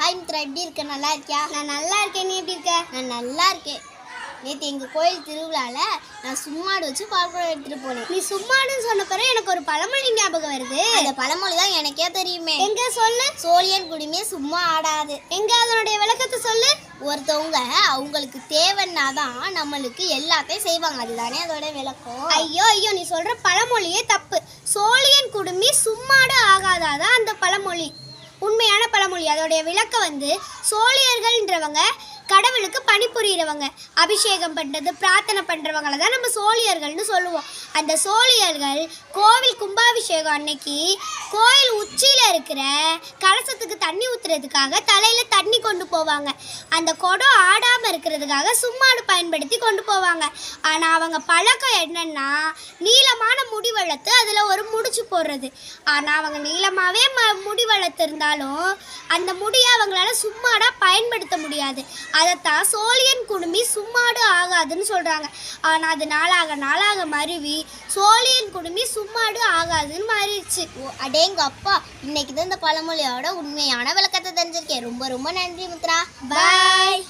Hi Mitra, எப்படி இருக்க? நல்லா இருக்கியா? நான் நல்லா இருக்கேன். நீ எப்படி இருக்க? நான் நல்லா இருக்கேன். நேற்று எங்கள் கோயில் திருவிழாவில் நான் சும்மாடு வச்சு பால்குடம் எடுத்துகிட்டு போனேன். நீ சும்மாடுன்னு சொன்ன பிறகு எனக்கு ஒரு பழமொழி ஞாபகம் வருது. அந்த பழமொழி தான் எனக்கே தெரியுமே. எங்க சொல்லு. சோழியன் குடிமே சும்மா ஆடாது. எங்க அதனுடைய விளக்கத்தை சொல்லு. ஒருத்தவங்க அவங்களுக்கு தேவைன்னா தான் நம்மளுக்கு எல்லாத்தையும் செய்வாங்க. அதுதானே அதோட விளக்கம். ஐயோ ஐயோ, நீ சொல்ற பழமொழியே தப்பு. சோழியன் குடுமி சும்மாடு ஆகாதாதான் அந்த பழமொழி. உண்மையான பழமொழி. அதோடைய விளக்கம் சோழியர்கள்ன்றவங்க கடவுளுக்கு பணிபுரிகிறவங்க, அபிஷேகம் பண்ணுறது, பிரார்த்தனை பண்ணுறவங்கள தான் நம்ம சோழியர்கள்னு சொல்லுவோம். அந்த சோழியர்கள் கோவில் கும்பாபிஷேகம் அன்னைக்கு கோயில் உச்சியில் இருக்கிற கலசத்துக்கு தண்ணி ஊற்றுறதுக்காக தலையில் தண்ணி கொண்டு போவாங்க. அந்த குடம் ஆடாமல் இருக்கிறதுக்காக சும்மாடு பயன்படுத்தி கொண்டு போவாங்க. ஆனால் அவங்க பழக்கம் என்னென்னா நீளமான முடி வளர்த்து அதில் ஒரு முடிச்சு போடுறது. ஆனால் அவங்க நீளமாகவே முடி வளர்த்து இருந்தாலும் அந்த முடியை அவங்களால சும்மாடாக பயன்படுத்த முடியாது. அதைத்தான் சோழியன் குடுமி சும்மாடு ஆகாதுன்னு சொல்கிறாங்க. ஆனால் அது நாளாக மருவி சோழியன் குடுமி சும்மாடு ஆகாதுன்னு மாறிடுச்சு. அடேங்க அப்பா, இன்னைக்கு தான் இந்த பழமொழியோட உண்மையான விளக்கத்தை தெரிஞ்சிருக்கேன். ரொம்ப ரொம்ப நன்றி மித்ரா. பாய்.